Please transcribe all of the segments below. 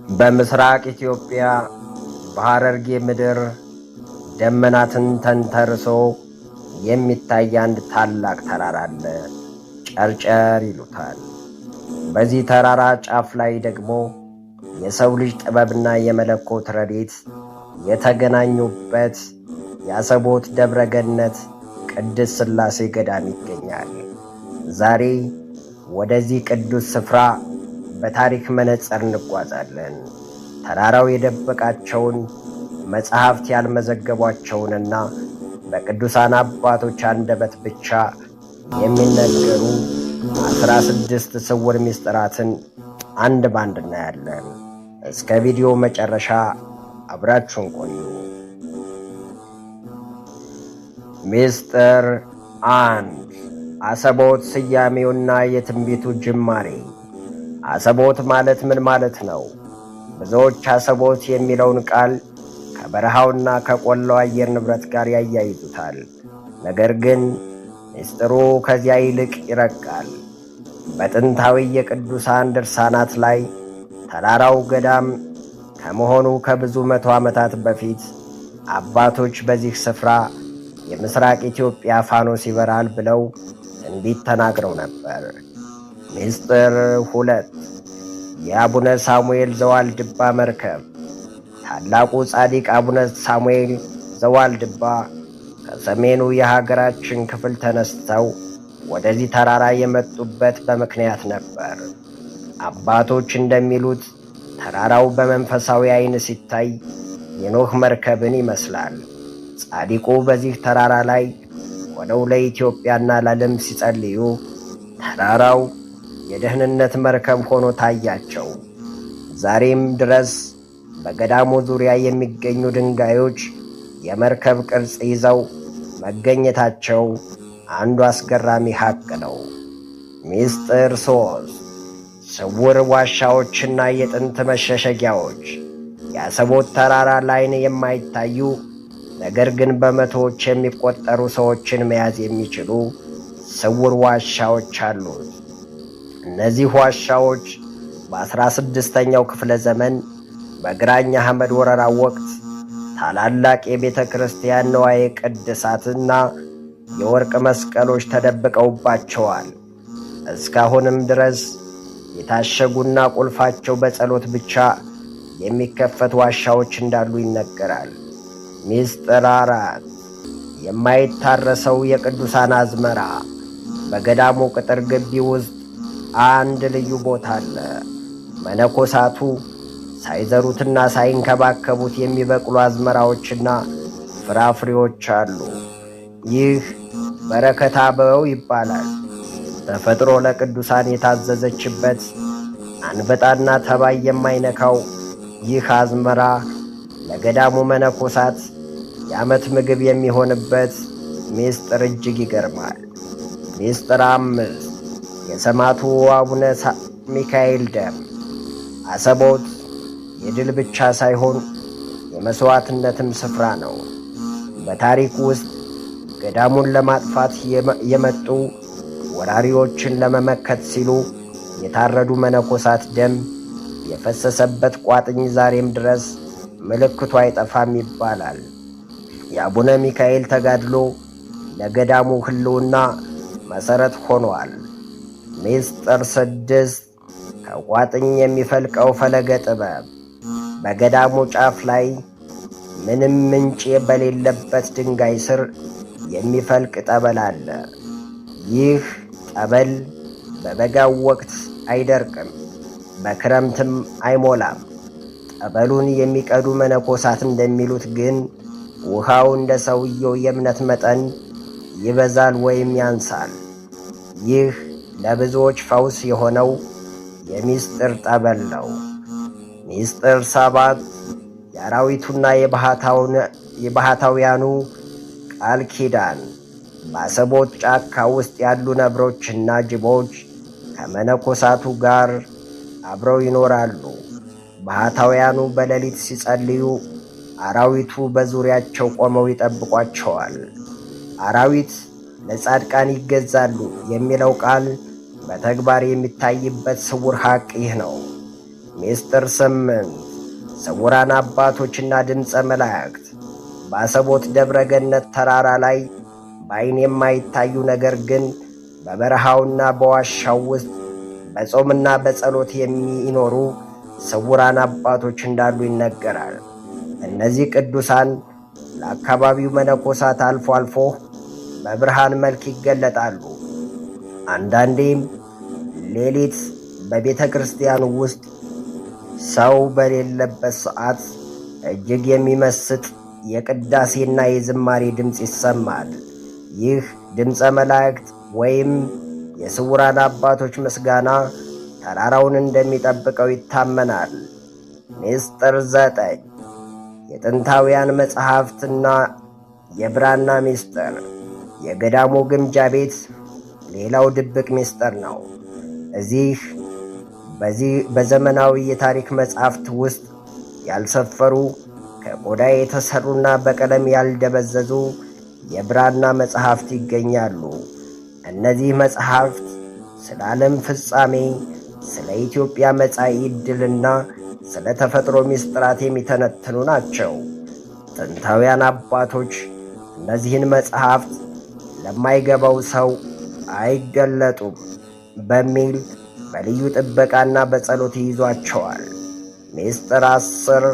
በምስራቅ ኢትዮጵያ በሐረርጌ ምድር ደመናትን ተንተርሶ የሚታይ አንድ ታላቅ ተራራ አለ። ጨርጨር ይሉታል። በዚህ ተራራ ጫፍ ላይ ደግሞ የሰው ልጅ ጥበብና የመለኮት ረድኤት የተገናኙበት የአሰቦት ደብረ ገነት ቅድስት ሥላሴ ገዳም ይገኛል። ዛሬ ወደዚህ ቅዱስ ስፍራ በታሪክ መነጽር እንጓዛለን። ተራራው የደበቃቸውን መጻሕፍት ያልመዘገቧቸውንና በቅዱሳን አባቶች አንደበት ብቻ የሚነገሩ 16 ስውር ምስጢራትን አንድ ባንድ እናያለን። እስከ ቪዲዮ መጨረሻ አብራችሁን ቆዩ። ምስጢር 1 አሰቦት ስያሜውና የትንቢቱ ጅማሬ። አሰቦት ማለት ምን ማለት ነው? ብዙዎች አሰቦት የሚለውን ቃል ከበረሃውና ከቆላው አየር ንብረት ጋር ያያይዙታል። ነገር ግን ምስጢሩ ከዚያ ይልቅ ይረቃል። በጥንታዊ የቅዱሳን ድርሳናት ላይ ተራራው ገዳም ከመሆኑ ከብዙ መቶ ዓመታት በፊት አባቶች በዚህ ስፍራ የምስራቅ ኢትዮጵያ ፋኖስ ይበራል ብለው ትንቢት ተናግረው ነበር። ምስጢር 2 የአቡነ ሳሙኤል ዘዋልድባ መርከብ። ታላቁ ጻድቅ አቡነ ሳሙኤል ዘዋልድባ ከሰሜኑ የሀገራችን ክፍል ተነስተው ወደዚህ ተራራ የመጡበት በምክንያት ነበር። አባቶች እንደሚሉት ተራራው በመንፈሳዊ ዓይን ሲታይ የኖህ መርከብን ይመስላል። ጻድቁ በዚህ ተራራ ላይ ሆነው ለኢትዮጵያና ለዓለም ሲጸልዩ ተራራው የደህንነት መርከብ ሆኖ ታያቸው። ዛሬም ድረስ በገዳሙ ዙሪያ የሚገኙ ድንጋዮች የመርከብ ቅርጽ ይዘው መገኘታቸው አንዱ አስገራሚ ሐቅ ነው። ምስጢር 3 ስውር ዋሻዎችና የጥንት መሸሸጊያዎች። የአሰቦት ተራራ ላይን የማይታዩ ነገር ግን በመቶዎች የሚቆጠሩ ሰዎችን መያዝ የሚችሉ ስውር ዋሻዎች አሉት። እነዚህ ዋሻዎች በ16ኛው ክፍለ ዘመን በግራኝ አህመድ ወረራ ወቅት ታላላቅ የቤተ ክርስቲያን ንዋየ ቅድሳትና የወርቅ መስቀሎች ተደብቀውባቸዋል። እስካሁንም ድረስ የታሸጉና ቁልፋቸው በጸሎት ብቻ የሚከፈት ዋሻዎች እንዳሉ ይነገራል። ምስጢር 4 የማይታረሰው የቅዱሳን አዝመራ። በገዳሙ ቅጥር ግቢ ውስጥ አንድ ልዩ ቦታ አለ። መነኮሳቱ ሳይዘሩትና ሳይንከባከቡት የሚበቅሉ አዝመራዎችና ፍራፍሬዎች አሉ። ይህ በረከተ አበው ይባላል። ተፈጥሮ ለቅዱሳን የታዘዘችበት አንበጣና ተባይ የማይነካው ይህ አዝመራ ለገዳሙ መነኮሳት የዓመት ምግብ የሚሆንበት ምስጢር እጅግ ይገርማል። ምስጢር 5 የሰማዕቱ አቡነ ሚካኤል ደም። አሰቦት የድል ብቻ ሳይሆን የመሥዋዕትነትም ስፍራ ነው። በታሪክ ውስጥ ገዳሙን ለማጥፋት የመጡ ወራሪዎችን ለመመከት ሲሉ የታረዱ መነኮሳት ደም የፈሰሰበት ቋጥኝ ዛሬም ድረስ ምልክቱ አይጠፋም ይባላል። የአቡነ ሚካኤል ተጋድሎ ለገዳሙ ሕልውና መሠረት ሆኗል። ምስጢር 6 ከቋጥኝ የሚፈልቀው ፈለገ ጥበብ። በገዳሙ ጫፍ ላይ ምንም ምንጭ በሌለበት ድንጋይ ስር የሚፈልቅ ጠበል አለ። ይህ ጠበል በበጋው ወቅት አይደርቅም፣ በክረምትም አይሞላም። ጠበሉን የሚቀዱ መነኮሳት እንደሚሉት ግን ውሃው እንደ ሰውየው የእምነት መጠን ይበዛል ወይም ያንሳል። ይህ ለብዙዎች ፈውስ የሆነው የምስጢር ጠበል ነው። ምስጢር 7 የአራዊቱና የባህታውያኑ ቃል ኪዳን። በአሰቦት ጫካ ውስጥ ያሉ ነብሮችና ጅቦች ከመነኮሳቱ ጋር አብረው ይኖራሉ። ባህታውያኑ በሌሊት ሲጸልዩ አራዊቱ በዙሪያቸው ቆመው ይጠብቋቸዋል። አራዊት ለጻድቃን ይገዛሉ የሚለው ቃል በተግባር የሚታይበት ስውር ሐቅ ይህ ነው። ምስጢር 8 ስውራን አባቶችና ድምፀ መላእክት። በአሰቦት ደብረ ገነት ተራራ ላይ በዓይን የማይታዩ ነገር ግን በበረሃውና በዋሻው ውስጥ በጾምና በጸሎት የሚኖሩ ስውራን አባቶች እንዳሉ ይነገራል። እነዚህ ቅዱሳን ለአካባቢው መነኮሳት አልፎ አልፎ በብርሃን መልክ ይገለጣሉ። አንዳንዴም ሌሊት በቤተ ክርስቲያኑ ውስጥ ሰው በሌለበት ሰዓት እጅግ የሚመስጥ የቅዳሴና የዝማሬ ድምፅ ይሰማል። ይህ ድምፀ መላእክት ወይም የስውራን አባቶች ምስጋና ተራራውን እንደሚጠብቀው ይታመናል። ምስጢር 9 የጥንታውያን መጻሕፍትና የብራና ምስጢር። የገዳሙ ግምጃ ቤት ሌላው ድብቅ ምስጢር ነው። በዘመናዊ የታሪክ መጻሕፍት ውስጥ ያልሰፈሩ ከቆዳ የተሰሩና በቀለም ያልደበዘዙ የብራና መጻሕፍት ይገኛሉ። እነዚህ መጻሕፍት ስለ ዓለም ፍጻሜ፣ ስለ ኢትዮጵያ መጻኢ ዕድልና ስለ ተፈጥሮ ምስጢራት የሚተነትኑ ናቸው። ጥንታውያን አባቶች እነዚህን መጻሕፍት ለማይገባው ሰው አይገለጡም በሚል በልዩ ጥበቃና በጸሎት ይይዟቸዋል። ምስጢር 10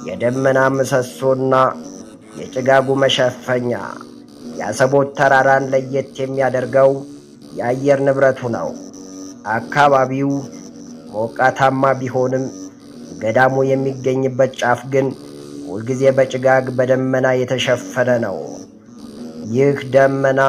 የደመና ምሰሶና የጭጋጉ መሸፈኛ። የአሰቦት ተራራን ለየት የሚያደርገው የአየር ንብረቱ ነው። አካባቢው ሞቃታማ ቢሆንም ገዳሙ የሚገኝበት ጫፍ ግን ሁልጊዜ በጭጋግ በደመና የተሸፈነ ነው። ይህ ደመና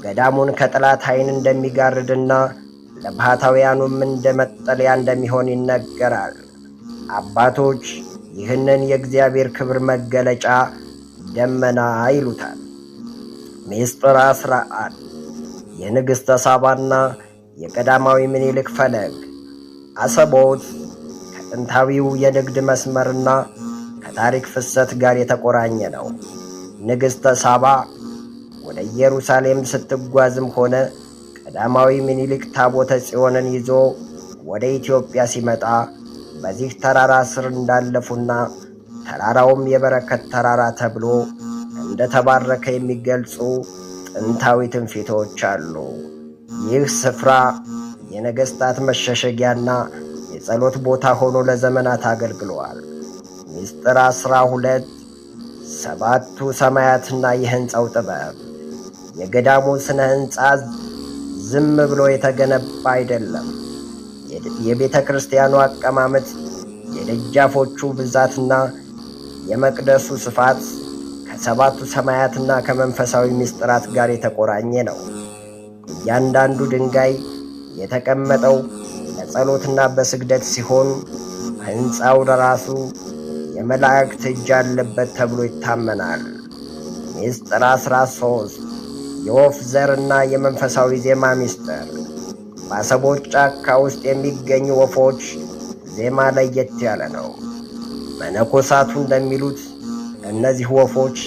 ገዳሙን ከጠላት ዓይን እንደሚጋርድና ለባሕታውያኑም እንደ መጠለያ እንደሚሆን ይነገራል። አባቶች ይህንን የእግዚአብሔር ክብር መገለጫ ደመና ይሉታል። ምስጢር 11 የንግሥተ ሳባና የቀዳማዊ ምኒልክ ፈለግ። አሰቦት ከጥንታዊው የንግድ መስመርና ከታሪክ ፍሰት ጋር የተቆራኘ ነው። ንግሥተ ሳባ ወደ ኢየሩሳሌም ስትጓዝም ሆነ ቀዳማዊ ምኒልክ ታቦተ ጽዮንን ይዞ ወደ ኢትዮጵያ ሲመጣ በዚህ ተራራ ስር እንዳለፉና ተራራውም የበረከት ተራራ ተብሎ እንደተባረከ የሚገልጹ ጥንታዊ ትንቢቶች አሉ። ይህ ስፍራ የነገሥታት መሸሸጊያና የጸሎት ቦታ ሆኖ ለዘመናት አገልግሏል። ምስጢር 12 7ቱ ሰማያትና የሕንፃው ጥበብ። የገዳሙ ስነ ሕንፃ ዝም ብሎ የተገነባ አይደለም። የቤተ ክርስቲያኑ አቀማመጥ፣ የደጃፎቹ ብዛትና የመቅደሱ ስፋት ከሰባቱ ሰማያትና ከመንፈሳዊ ምስጢራት ጋር የተቆራኘ ነው። እያንዳንዱ ድንጋይ የተቀመጠው ለጸሎትና በስግደት ሲሆን ሕንፃው ለራሱ የመላእክት እጅ አለበት ተብሎ ይታመናል። ምስጢር 13 የወፍ ዘርና የመንፈሳዊ ዜማ ምስጢር። በአሰቦት ጫካ ውስጥ የሚገኙ ወፎች ዜማ ለየት ያለ ነው። መነኮሳቱ እንደሚሉት እነዚህ ወፎች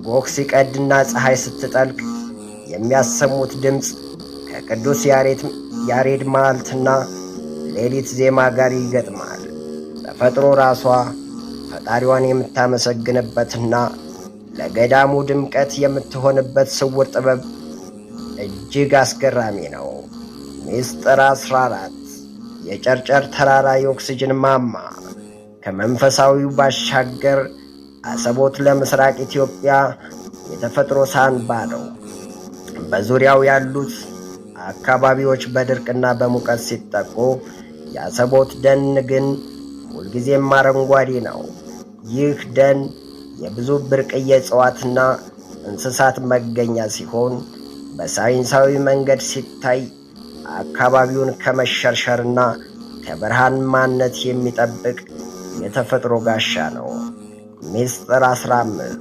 ጎህ ሲቀድና ፀሐይ ስትጠልቅ የሚያሰሙት ድምፅ ከቅዱስ ያሬድ መዓልትና ሌሊት ዜማ ጋር ይገጥማል። ተፈጥሮ ራሷ ፈጣሪዋን የምታመሰግንበትና ለገዳሙ ድምቀት የምትሆንበት ስውር ጥበብ እጅግ አስገራሚ ነው። ምስጢር 14 የጨርጨር ተራራ የኦክስጅን ማማ። ከመንፈሳዊው ባሻገር አሰቦት ለምስራቅ ኢትዮጵያ የተፈጥሮ ሳንባ ነው። በዙሪያው ያሉት አካባቢዎች በድርቅና በሙቀት ሲጠቁ፣ የአሰቦት ደን ግን ሁልጊዜም አረንጓዴ ነው። ይህ ደን የብዙ ብርቅዬ እጽዋትና እንስሳት መገኛ ሲሆን በሳይንሳዊ መንገድ ሲታይ አካባቢውን ከመሸርሸርና ከብርሃንማነት የሚጠብቅ የተፈጥሮ ጋሻ ነው። ምስጢር 15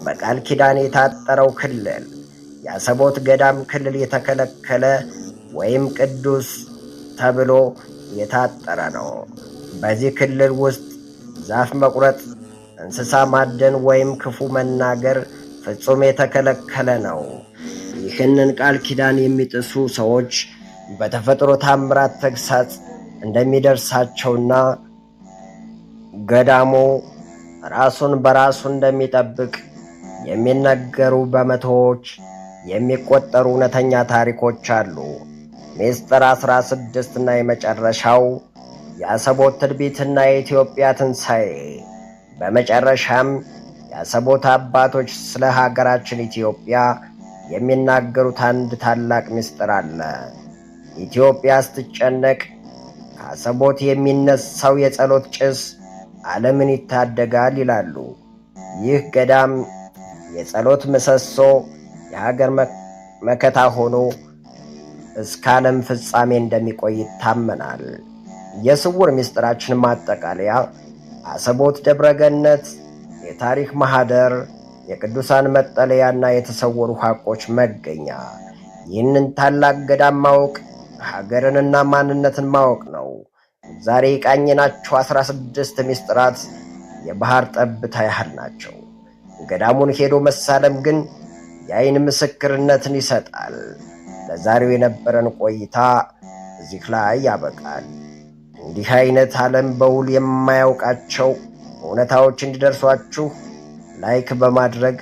በቃል ኪዳን የታጠረው ክልል። የአሰቦት ገዳም ክልል የተከለከለ ወይም ቅዱስ ተብሎ የታጠረ ነው። በዚህ ክልል ውስጥ ዛፍ መቁረጥ፣ እንስሳ ማደን ወይም ክፉ መናገር ፍጹም የተከለከለ ነው። ይህንን ቃል ኪዳን የሚጥሱ ሰዎች በተፈጥሮ ታምራት ተግሳጽ እንደሚደርሳቸውና ገዳሙ ራሱን በራሱ እንደሚጠብቅ የሚነገሩ በመቶዎች የሚቆጠሩ እውነተኛ ታሪኮች አሉ። ሚስጥር 16 እና የመጨረሻው የአሰቦት ትንቢትና የኢትዮጵያ ትንሣኤ። በመጨረሻም የአሰቦት አባቶች ስለ ሀገራችን ኢትዮጵያ የሚናገሩት አንድ ታላቅ ምስጢር አለ። ኢትዮጵያ ስትጨነቅ ከአሰቦት የሚነሳው የጸሎት ጭስ ዓለምን ይታደጋል ይላሉ። ይህ ገዳም የጸሎት ምሰሶ፣ የሀገር መከታ ሆኖ እስከ ዓለም ፍጻሜ እንደሚቆይ ይታመናል። የስውር ምስጢራችን ማጠቃለያ አሰቦት ደብረገነት የታሪክ ማህደር፣ የቅዱሳን መጠለያና የተሰወሩ ሐቆች መገኛ። ይህንን ታላቅ ገዳም ማወቅ ሀገርንና ማንነትን ማወቅ ነው። ዛሬ የቃኘናቸው 16 ምስጢራት የባህር ጠብታ ያህል ናቸው። ገዳሙን ሄዶ መሳለም ግን የዓይን ምስክርነትን ይሰጣል። ለዛሬው የነበረን ቆይታ እዚህ ላይ ያበቃል። እንዲህ አይነት ዓለም በውል የማያውቃቸው እውነታዎች እንዲደርሷችሁ ላይክ በማድረግ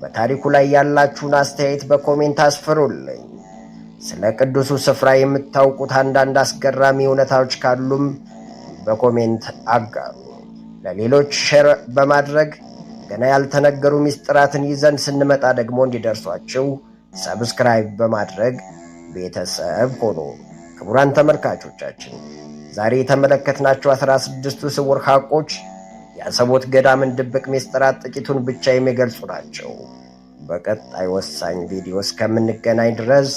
በታሪኩ ላይ ያላችሁን አስተያየት በኮሜንት አስፍሩልኝ። ስለ ቅዱሱ ስፍራ የምታውቁት አንዳንድ አስገራሚ እውነታዎች ካሉም በኮሜንት አጋሩ። ለሌሎች ሼር በማድረግ ገና ያልተነገሩ ምስጢራትን ይዘን ስንመጣ ደግሞ እንዲደርሷችሁ ሰብስክራይብ በማድረግ ቤተሰብ ሆኑ። ክቡራን ተመልካቾቻችን ዛሬ የተመለከትናቸው 16ቱ ስውር ሐቆች የአሰቦት ገዳምን ድብቅ ምስጢራት ጥቂቱን ብቻ የሚገልጹ ናቸው። በቀጣይ ወሳኝ ቪዲዮ እስከምንገናኝ ድረስ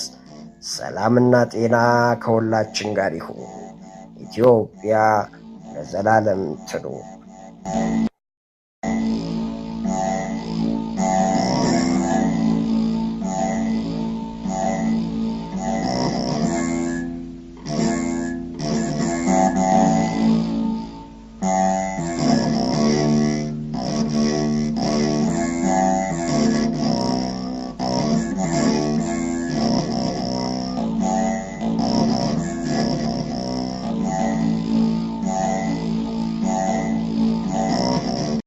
ሰላምና ጤና ከሁላችን ጋር ይሁን። ኢትዮጵያ ለዘላለም ትኑር።